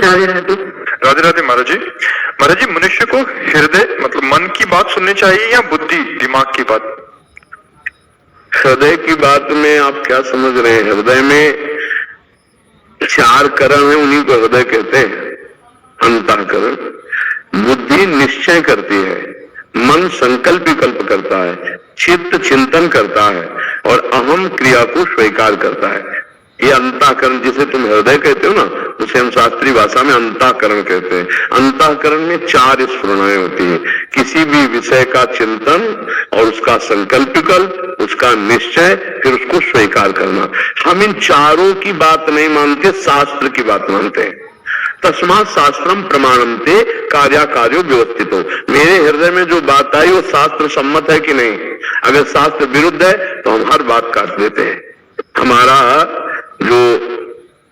राधे राधे। राधे राधे महाराज जी। महाराज जी, मनुष्य को हृदय मतलब मन की बात सुननी चाहिए या बुद्धि दिमाग की बात? हृदय की बात में आप क्या समझ रहे हैं? हृदय में 4 करण है, उन्हीं को हृदय कहते हैं, अंतःकरण। बुद्धि निश्चय करती है, मन संकल्प विकल्प करता है, चित्त चिंतन करता है और अहम क्रिया को स्वीकार करता है। ये अंतःकरण जिसे तुम हृदय कहते हो ना, उसे हम शास्त्रीय भाषा में अंतःकरण कहते हैं। अंतःकरण में 4 स्फुरणाएं होती है, किसी भी विषय का चिंतन और उसका संकल्प विकल्प, उसका निश्चय, फिर उसको स्वीकार करना। हम इन चारों की बात नहीं मानते, शास्त्र की बात मानते हैं। तस्मात् शास्त्रम प्रमाणन्ते कार्याकार्यो व्यवस्थितो। मेरे हृदय में जो बात आई वो शास्त्र सम्मत है कि नहीं? अगर शास्त्र विरुद्ध है तो हम हर बात काट देते हैं। हमारा जो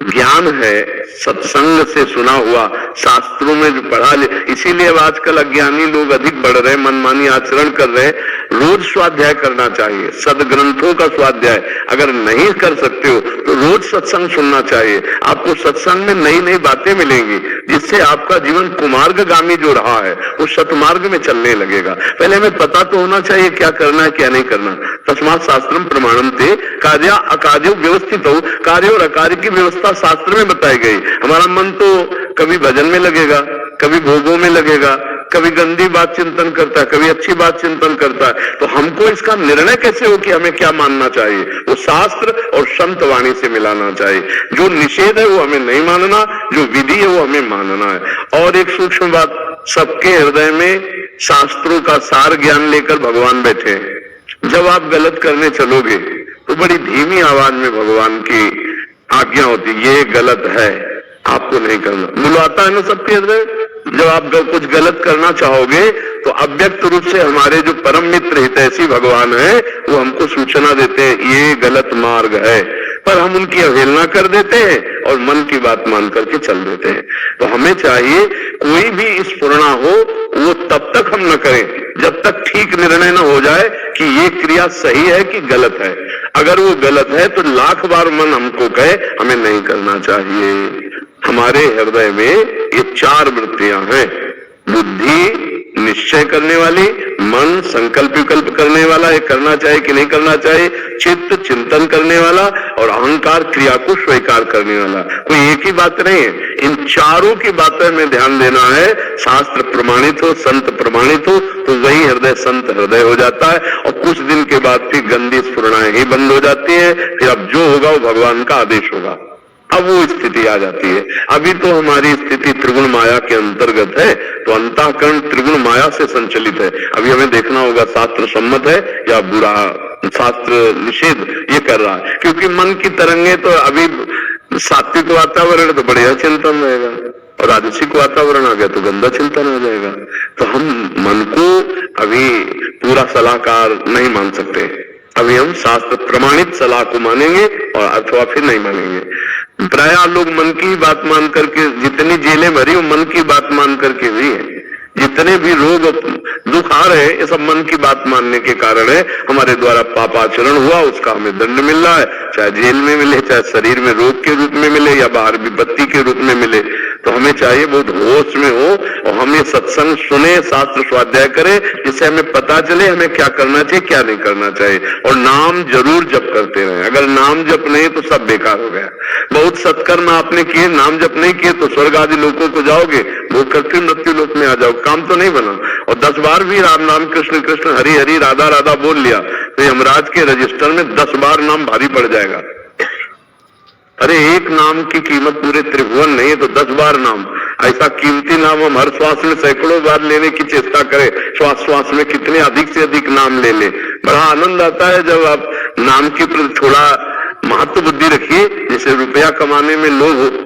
ज्ञान है सत्संग से सुना हुआ, शास्त्रों में जो पढ़ा ले, इसीलिए अब आजकल अज्ञानी लोग अधिक बढ़ रहे, मनमानी आचरण कर रहे। रोज स्वाध्याय करना चाहिए, सदग्रंथों का स्वाध्याय। अगर नहीं कर सकते हो तो रोज सत्संग सुनना चाहिए। आपको सत्संग में नई नई बातें मिलेंगी, जिससे आपका जीवन कुमार्गगामी जो रहा है वो सतमार्ग में चलने लगेगा। पहले हमें पता तो होना चाहिए क्या करना है क्या नहीं करना। तस्मात् शास्त्रम प्रमाणन्ते कार्य अकार्यो व्यवस्थित हो। कार्य और अकार्य की व्यवस्था शास्त्र में बताई गई। हमारा मन तो कभी भजन में लगेगा, कभी भोगों में लगेगा, कभी गंदी बात चिंतन करता है, कभी अच्छी बात चिंतन करता है। तो हमको इसका निर्णय कैसे हो कि हमें क्या मानना चाहिए? वो शास्त्र और संत वाणी से मिलाना चाहिए। जो निषेध है वो हमें नहीं मानना, जो विधि है वो हमें मानना है। और एक सूक्ष्म बात, सबके हृदय में शास्त्रों का सार ज्ञान लेकर भगवान बैठे हैं। जब आप गलत करने चलोगे तो बड़ी धीमी आवाज में भगवान की आज्ञा होती, ये गलत है, आपको नहीं करना। बुलाता है ना सबके हृदय। जब आप कुछ गलत करना चाहोगे तो अव्यक्त रूप से हमारे जो परम मित्र हितैषी भगवान है वो हमको सूचना देते हैं ये गलत मार्ग है, पर हम उनकी अवहेलना कर देते हैं और मन की बात मान करके चल देते हैं। तो हमें चाहिए कोई भी स्फुरणा हो वो तब तक हम न करें जब तक ठीक निर्णय न हो जाए कि ये क्रिया सही है कि गलत है। अगर वो गलत है तो लाख बार मन हमको कहे हमें नहीं करना चाहिए। हमारे हृदय में ये 4 वृत्तियां हैं, बुद्धि निश्चय करने वाली, मन संकल्प विकल्प करने वाला, ये करना चाहिए कि नहीं करना चाहिए, चित्त चिंतन करने वाला और अहंकार क्रिया को स्वीकार करने वाला। कोई एक ही बात नहीं है, इन चारों की बातें में ध्यान देना है। शास्त्र प्रमाणित हो, संत प्रमाणित हो तो वही हृदय संत हृदय हो जाता है और कुछ दिन के बाद फिर गंदी स्फुरणाएं ही बंद हो जाती है। फिर अब जो होगा वो भगवान का आदेश होगा, अब वो स्थिति आ जाती है। अभी तो हमारी स्थिति त्रिगुण माया के अंतर्गत है, तो अंतःकरण त्रिगुण माया से संचलित है। अभी हमें देखना होगा शास्त्र सम्मत है या बुरा, शास्त्र निषेध ये कर रहा है। क्योंकि मन की तरंगे तो अभी सात्विक वातावरण तो बढ़िया चिंतन रहेगा और राजसिक वातावरण आ गया तो गंदा चिंतन आ जाएगा। तो हम मन को अभी पूरा सलाहकार नहीं मान सकते। अभी हम शास्त्र प्रमाणित सलाह को मानेंगे और अथवा फिर नहीं मानेंगे। प्राय लोग मन की बात मान करके, जितनी जेलें भरी वो मन की बात मान करके भी है। जितने भी रोग दुख आ रहे हैं ये सब मन की बात मानने के कारण है। हमारे द्वारा पापाचरण हुआ उसका हमें दंड मिल रहा है, चाहे जेल में मिले, चाहे शरीर में रोग के रूप में मिले या बाहर विपत्ति के रूप में मिले। तो हमें चाहिए बहुत होश में हो और हम ये सत्संग सुने, शास्त्र स्वाध्याय करें, जिससे हमें पता चले हमें क्या करना चाहिए क्या नहीं करना चाहिए। और नाम जरूर जप करते रहे। अगर नाम जप नहीं तो सब बेकार हो गया। बहुत सत्कर्म आपने किए, नाम जप नहीं किए तो स्वर्ग आदि लोगों को जाओगे, भोग करके मृत्यु लोक में आ जाओ, काम तो नहीं बना। और 10 बार भी राम नाम कृष्ण कृष्ण हरि हरि राधा राधा बोल लिया तो यमराज के रजिस्टर में 10 बार नाम भारी पड़ जाएगा। अरे एक नाम की कीमत पूरे त्रिभुवन नहीं है तो 10 बार नाम, ऐसा कीमती नाम हम हर श्वास में सैकड़ों बार लेने की चेष्टा करें। श्वास श्वास में कितने अधिक से अधिक नाम ले ले। बड़ा आनंद आता है जब आप नाम के प्रति थोड़ा महत्व बुद्धि रखिए। जैसे रुपया कमाने में लोभ हो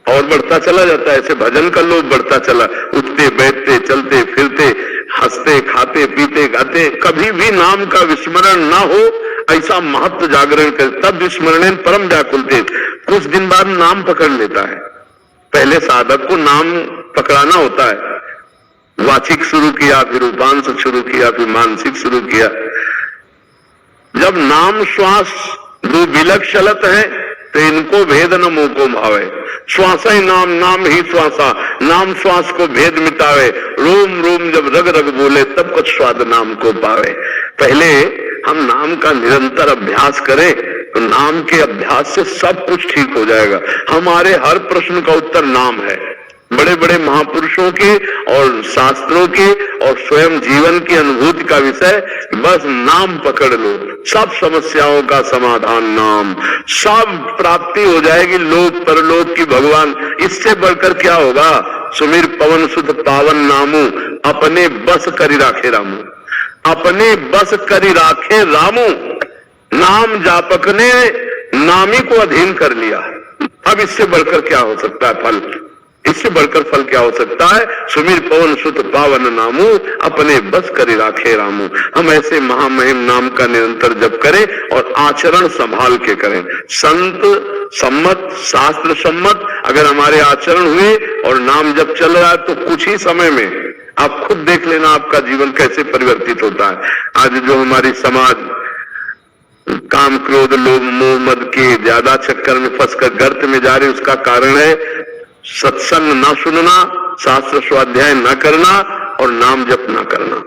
और बढ़ता चला जाता है, ऐसे भजन का लोभ बढ़ता चला। उठते बैठते चलते फिरते हंसते खाते पीते गाते कभी भी नाम का विस्मरण ना हो, ऐसा महत्व जागरण कर तब विस्मरण परम व्याकुलते। कुछ दिन बाद नाम पकड़ लेता है। पहले साधक को नाम पकड़ाना होता है। वाचिक शुरू किया, फिर उपांश शुरू किया, फिर मानसिक शुरू किया। जब नाम श्वास दो विलग चलत है तो इनको भेद न मुंह को भावे, श्वासा ही नाम, नाम ही श्वासा, नाम श्वास को भेद मिटावे, रोम रोम जब रग रग बोले तब कुछ स्वाद नाम को पावे। पहले हम नाम का निरंतर अभ्यास करें तो नाम के अभ्यास से सब कुछ ठीक हो जाएगा। हमारे हर प्रश्न का उत्तर नाम है। बड़े बड़े महापुरुषों के और शास्त्रों के और स्वयं जीवन की अनुभूति का विषय, बस नाम पकड़ लो, सब समस्याओं का समाधान नाम, सब प्राप्ति हो जाएगी लोक परलोक की भगवान। इससे बढ़कर क्या होगा? सुमिर पवन सुध पावन नामू, अपने बस करी राखे रामू, अपने बस करी राखे रामू। नाम जापक ने नामी को अधीन कर लिया। अब इससे बढ़कर क्या हो सकता है फल? इससे बढ़कर फल क्या हो सकता है? सुमिर पवन सुत पावन नामू, अपने बस करी राखे रामू। हम ऐसे महामहिम नाम का निरंतर जप करें और आचरण संभाल के करें। संत सम्मत, शास्त्र सम्मत अगर हमारे आचरण हुए और नाम जप चल रहा है तो कुछ ही समय में आप खुद देख लेना आपका जीवन कैसे परिवर्तित होता है। आज जो हमारी समाज काम क्रोध लोभ मोह मद के ज्यादा चक्कर में फंसकर गर्त में जा रही, उसका कारण है सत्संग ना सुनना, शास्त्र स्वाध्याय न करना और नाम जप न करना।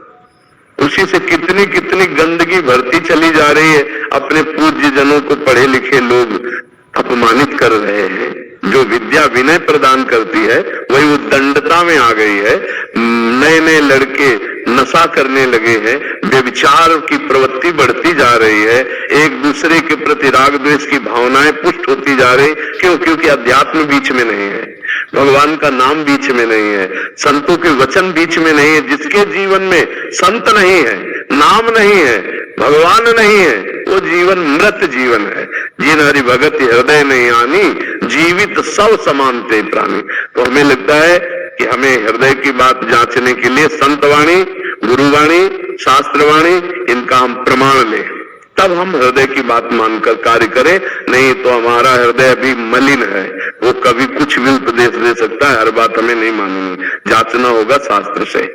उसी से कितनी कितनी गंदगी भरती चली जा रही है। अपने पूज्य जनों को पढ़े लिखे लोग अपमानित कर रहे हैं। जो विद्या विनय प्रदान करती है वही वो दंडता में आ गई है। नए नए लड़के नशा करने लगे हैं, व्यभिचार की प्रवृत्ति बढ़ती जा रही है, एक दूसरे के प्रति राग द्वेष की भावनाएं पुष्ट होती जा रही। क्यों? क्योंकि अध्यात्म बीच में नहीं है, भगवान का नाम बीच में नहीं है, संतों के वचन बीच में नहीं है। जिसके जीवन में संत नहीं है, नाम नहीं है, भगवान नहीं है, वो जीवन मृत जीवन है। जिन हरि भगत हृदय नहीं आनी, जीवित सब समानते प्राणी। तो हमें लगता है कि हमें हृदय की बात जांचने के लिए संतवाणी, गुरुवाणी, शास्त्रवाणी, इनका हम प्रमाण लें, तब हम हृदय की बात मानकर कार्य करें। नहीं तो हमारा हृदय अभी मलिन है, वो कभी कुछ भी उपदेश दे सकता है, हर बात हमें नहीं माननी, जांचना होगा शास्त्र से।